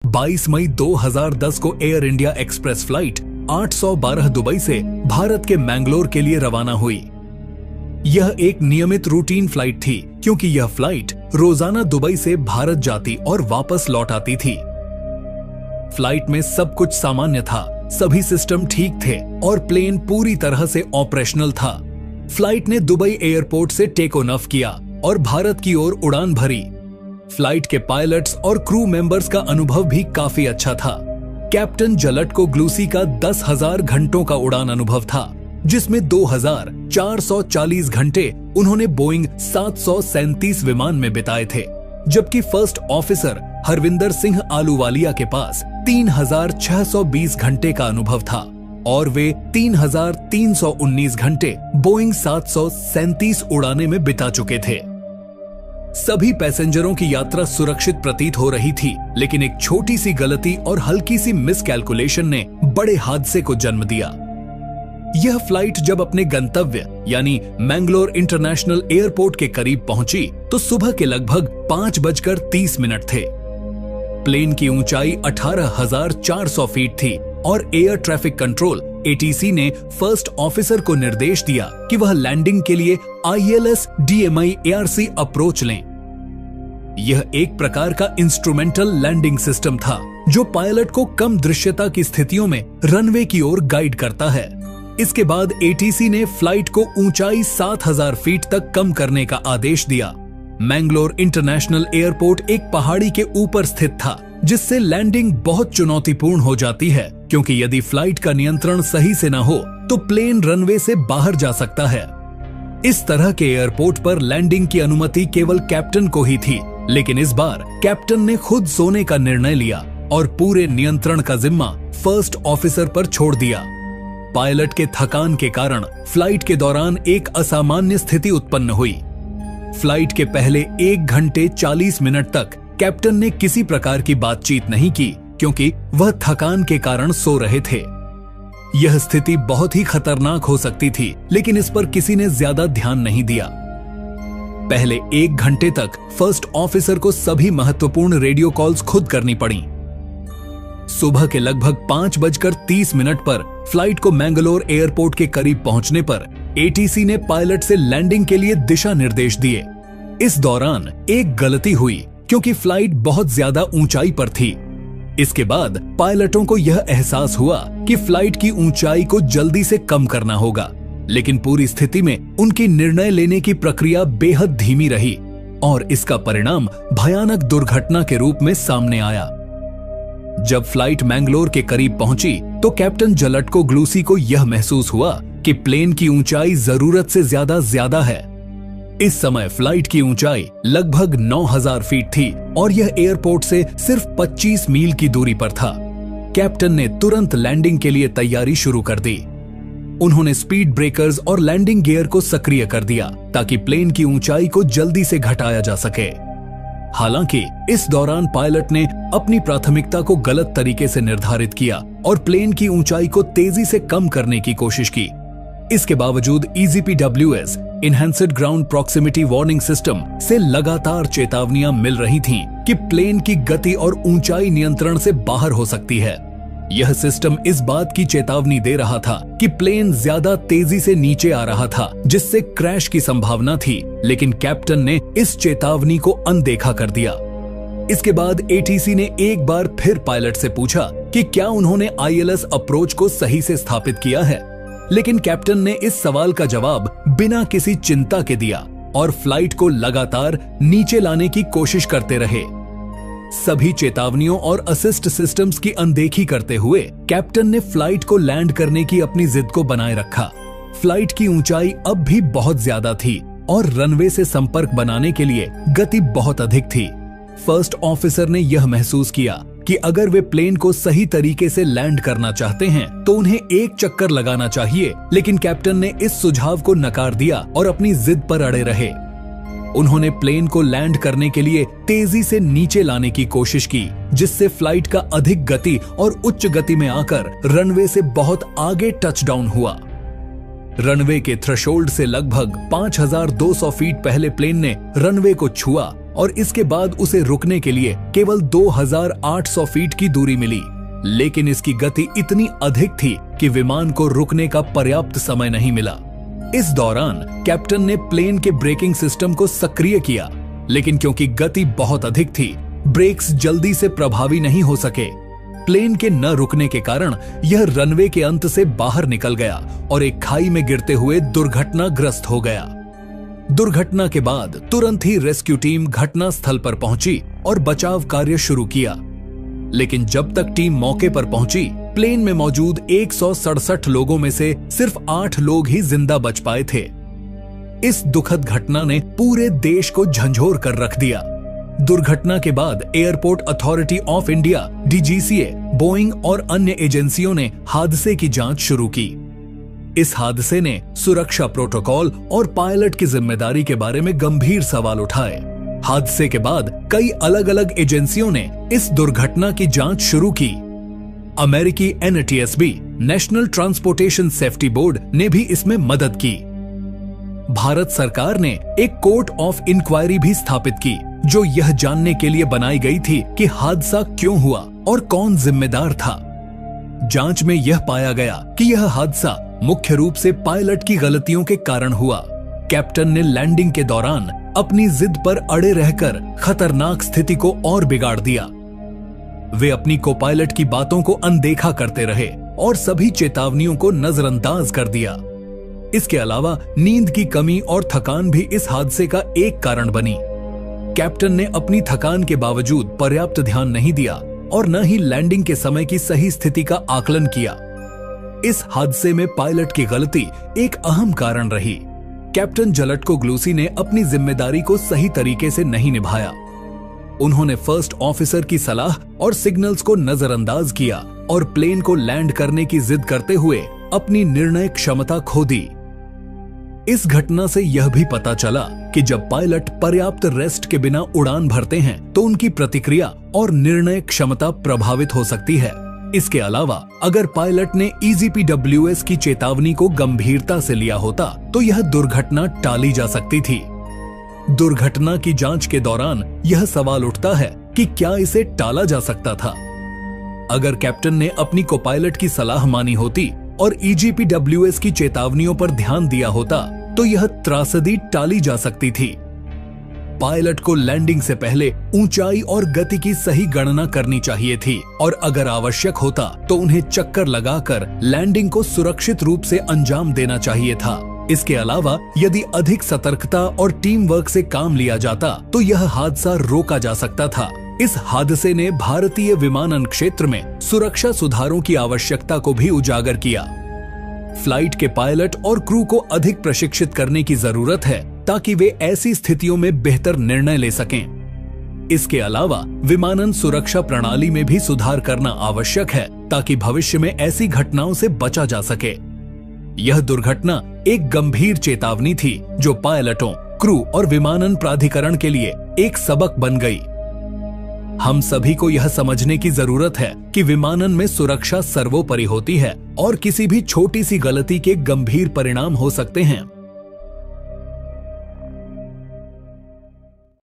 22 मई 2010 को air India express flight 812 Dubai से भारत के मैंगलोर के लिए रवाना हुई। यह एक नियमित रूटीन फ्लाइट थी क्योंकि यह फ्लाइट रोजाना दुबई से भारत जाती और वापस लौट आती थी। फ्लाइट में सब कुछ सामान्य था, सभी सिस्टम ठीक थे और प्लेन पूरी तरह से ऑपरेशनल था। फ्लाइट ने दुबई एयरपोर्ट से टेक ऑफ किया और भारत की ओर उड़ान भरी। फ्लाइट के पायलट्स और क्रू मेंबर्स का अनुभव भी काफी अच्छा था। कैप्टन जलट को ग्लूसी का 10,000 घंटों का उड़ान अनुभव था, जिसमें 2,440 घंटे उन्होंने बोइंग 737 विमान में बिताए थे, जबकि फर्स्ट ऑफिसर हरविंदर सिंह आलूवालिया के पास 3,620 घंटे का अनुभव था और वे 3,319 घंटे बोइंग 737 उड़ाने में बिता चुके थे। सभी पैसेंजरों की यात्रा सुरक्षित प्रतीत हो रही थी, लेकिन एक छोटी सी गलती और हल्की सी मिसकैलकुलेशन ने बड़े हादसे को जन्म दिया। यह फ्लाइट जब अपने गंतव्य यानी मैंगलोर इंटरनेशनल एयरपोर्ट के करीब पहुंची तो सुबह के लगभग 5:30 थे। प्लेन की ऊंचाई 18,400 फीट थी और एयर ट्रैफिक कंट्रोल ATC ने फर्स्ट ऑफिसर को निर्देश दिया कि वह लैंडिंग के लिए ILS DMI ARC अप्रोच लें। यह एक प्रकार का इंस्ट्रूमेंटल लैंडिंग सिस्टम था जो पायलट को कम दृश्यता की स्थितियों में रनवे की ओर गाइड करता है। इसके बाद ATC ने फ्लाइट को ऊंचाई 7,000 फीट तक कम करने का आदेश दिया। मैंगलोर इंटरनेशनल एयरपोर्ट एक पहाड़ी के ऊपर स्थित था, जिससे लैंडिंग बहुत चुनौतीपूर्ण हो जाती है, क्योंकि यदि फ्लाइट का नियंत्रण सही से न हो तो प्लेन रनवे से बाहर जा सकता है। इस तरह के एयरपोर्ट पर लैंडिंग की अनुमति केवल कैप्टन को ही थी, लेकिन इस बार कैप्टन ने खुद सोने का निर्णय लिया और पूरे नियंत्रण का जिम्मा फर्स्ट ऑफिसर पर छोड़ दिया। पायलट के थकान के कारण फ्लाइट के दौरान एक असामान्य स्थिति उत्पन्न हुई। फ्लाइट के पहले 1 घंटे 40 मिनट तक कैप्टन ने किसी प्रकार की बातचीत नहीं की, क्योंकि वह थकान के कारण सो रहे थे। यह स्थिति बहुत ही खतरनाक हो सकती थी, लेकिन इस पर किसी ने ज्यादा ध्यान नहीं दिया। पहले 1 घंटे तक फर्स्ट ऑफिसर को सभी महत्वपूर्ण रेडियो कॉल्स खुद करनी पड़ी। सुबह के लगभग 5:30 पर फ्लाइट को मैंगलोर एयरपोर्ट के करीब पहुंचने पर ATC ने पायलट से लैंडिंग के लिए दिशा निर्देश दिए। इस दौरान एक गलती हुई क्योंकि फ्लाइट बहुत ज्यादा ऊंचाई पर थी। इसके बाद पायलटों को यह एहसास हुआ कि फ्लाइट की ऊंचाई को जल्दी से कम करना होगा, लेकिन पूरी स्थिति में उनकी निर्णय लेने की प्रक्रिया बेहद धीमी रही और इसका परिणाम भयानक दुर्घटना के रूप में सामने आया। जब फ्लाइट मैंगलोर के करीब पहुंची तो कैप्टन जलट को ग्लूसी को यह महसूस हुआ कि प्लेन की ऊंचाई जरूरत से ज्यादा है। इस समय फ्लाइट की ऊंचाई लगभग 9,000 फीट थी और यह एयरपोर्ट से सिर्फ 25 मील की दूरी पर था। कैप्टन ने तुरंत लैंडिंग के लिए तैयारी शुरू कर दी। उन्होंने स्पीड ब्रेकर्स और लैंडिंग गियर को सक्रिय कर दिया ताकि प्लेन की ऊंचाई को जल्दी से घटाया जा सके। हालांकि इस दौरान पायलट ने अपनी प्राथमिकता को गलत तरीके से निर्धारित किया और प्लेन की ऊंचाई को तेजी से कम करने की कोशिश की। इसके बावजूद EGPWS enhanced ground proximity warning system से लगातार चेतावनियां मिल रही थीं कि प्लेन की गति और ऊंचाई नियंत्रण से बाहर हो सकती है। यह सिस्टम इस बात की चेतावनी दे रहा था कि प्लेन ज्यादा तेजी से नीचे आ रहा था, जिससे क्रैश की संभावना थी, लेकिन कैप्टन ने इस चेतावनी को अनदेखा कर दिया। इसके बाद ATC ने एक बार फिर पायलट से पूछा कि क्या उन्होंने ILS अप्रोच को सही से स्थापित किया है, लेकिन कैप्टन ने इस सवाल का जवाब बिना किसी चिंता के दिया और फ्लाइट को लगातार नीचे लाने की कोशिश करते रहे। सभी चेतावनियों और असिस्ट सिस्टम्स की अनदेखी करते हुए कैप्टन ने फ्लाइट को लैंड करने की अपनी जिद को बनाए रखा। फ्लाइट की ऊंचाई अब भी बहुत ज्यादा थी और रनवे से संपर्क बनाने के लिए गति बहुत अधिक थी। फर्स्ट ऑफिसर ने यह महसूस किया कि अगर वे प्लेन को सही तरीके से लैंड करना चाहते हैं तो उन्हें एक चक्कर लगाना चाहिए, लेकिन कैप्टन ने इस सुझाव को नकार दिया और अपनी जिद पर अड़े रहे। उन्होंने प्लेन को लैंड करने के लिए तेजी से नीचे लाने की कोशिश की, जिससे फ्लाइट का अधिक गति और उच्च गति में आकर रनवे से बहुत आगे टचडाउन हुआ। रनवे के थ्रेशोल्ड से लगभग 5,200 फीट पहले प्लेन ने रनवे को छुआ और इसके बाद उसे रुकने के लिए केवल 2800 फीट की दूरी मिली। लेकिन इसकी गति इतनी अधिक थी कि विमान को रुकने का पर्याप्त समय नहीं मिला। इस दौरान कैप्टन ने प्लेन के ब्रेकिंग सिस्टम को सक्रिय किया, लेकिन क्योंकि गति बहुत अधिक थी, ब्रेक्स जल्दी से प्रभावी नहीं हो सके। प्लेन के न रुकने के कारण यह रनवे के अंत से बाहर निकल गया और एक खाई में गिरते हुए दुर्घटनाग्रस्त हो गया। दुर्घटना के बाद तुरंत ही रेस्क्यू टीम घटना स्थल पर पहुंची और बचाव कार्य शुरू किया। लेकिन जब तक टीम मौके पर पहुंची, प्लेन में मौजूद 167 लोगों में से सिर्फ 8 लोग ही जिंदा बच पाए थे। इस दुखद घटना ने पूरे देश को झंझोर कर रख दिया। दुर्घटना के बाद airport authority of India DGCA, Boeing और अन्य एजेंसियों ने हादसे की जांच शुरू की। इस हादसे ने सुरक्षा प्रोटोकॉल और पायलट की जिम्मेदारी के बारे में गंभीर सवाल उठाए। हादसे के बाद कई अलग अलग एजेंसियों ने इस दुर्घटना की जांच शुरू की। अमेरिकी NTSB, national transportation safety board ने भी इसमें मदद की। भारत सरकार ने एक कोर्ट ऑफ इंक्वायरी भी स्थापित की, जो यह जानने के लिए बनाई गई थी कि हादसा क्यों हुआ और कौन जिम्मेदार था। जांच में यह पाया गया कि यह हादसा मुख्य रूप से पायलट की गलतियों के कारण हुआ। कैप्टन ने लैंडिंग के दौरान अपनी जिद पर अड़े रहकर खतरनाक स्थिति को और बिगाड़ दिया। वे अपनी को-पायलट की बातों को अनदेखा करते रहे और सभी चेतावनियों को नजरअंदाज कर दिया। इसके अलावा नींद की कमी और थकान भी इस हादसे का एक कारण बनी। कैप्टन ने अपनी थकान के बावजूद पर्याप्त ध्यान नहीं दिया और न ही लैंडिंग के समय की सही स्थिति का आकलन किया। इस हादसे में पायलट की गलती एक अहम कारण रही। कैप्टन जलटको ग्लूसी ने अपनी जिम्मेदारी को सही तरीके से नहीं निभाया। उन्होंने फर्स्ट ऑफिसर की सलाह और सिग्नल्स को नजरअंदाज किया और प्लेन को लैंड करने की जिद करते हुए अपनी निर्णय क्षमता खो दी। इस घटना से यह भी पता चला कि जब पायलट पर्याप्त रेस्ट के बिना उड़ान भरते हैं तो उनकी प्रतिक्रिया और निर्णय क्षमता प्रभावित हो सकती है। इसके अलावा अगर पायलट ने EGPWS की चेतावनी को गंभीरता से लिया होता तो यह दुर्घटना टाली जा सकती थी। दुर्घटना की जांच के दौरान यह सवाल उठता है कि क्या इसे टाला जा सकता था। अगर कैप्टन ने अपनी को-पायलट की सलाह मानी होती और EGPWS की चेतावनियों पर ध्यान दिया होता तो यह त्रासदी टाली जा सकती थी। पायलट को लैंडिंग से पहले ऊंचाई और गति की सही गणना करनी चाहिए थी और अगर आवश्यक होता तो उन्हें चक्कर लगाकर लैंडिंग को सुरक्षित रूप से अंजाम देना चाहिए था। इसके अलावा यदि अधिक सतर्कता और टीम वर्क से काम लिया जाता तो यह हादसा रोका जा सकता था। इस हादसे ने भारतीय विमानन क्षेत्र में सुरक्षा सुधारों की आवश्यकता को भी उजागर किया। फ्लाइट के पायलट और क्रू को अधिक प्रशिक्षित करने की जरूरत है ताकि वे ऐसी स्थितियों में बेहतर निर्णय ले सकें। इसके अलावा विमानन सुरक्षा प्रणाली में भी सुधार करना आवश्यक है ताकि भविष्य में ऐसी घटनाओं से बचा जा सके। यह दुर्घटना एक गंभीर चेतावनी थी जो पायलटों, क्रू और विमानन प्राधिकरण के लिए एक सबक बन गई। हम सभी को यह समझने की जरूरत है कि विमानन में सुरक्षा सर्वोपरि होती है और किसी भी छोटी सी गलती के गंभीर परिणाम हो सकते हैं।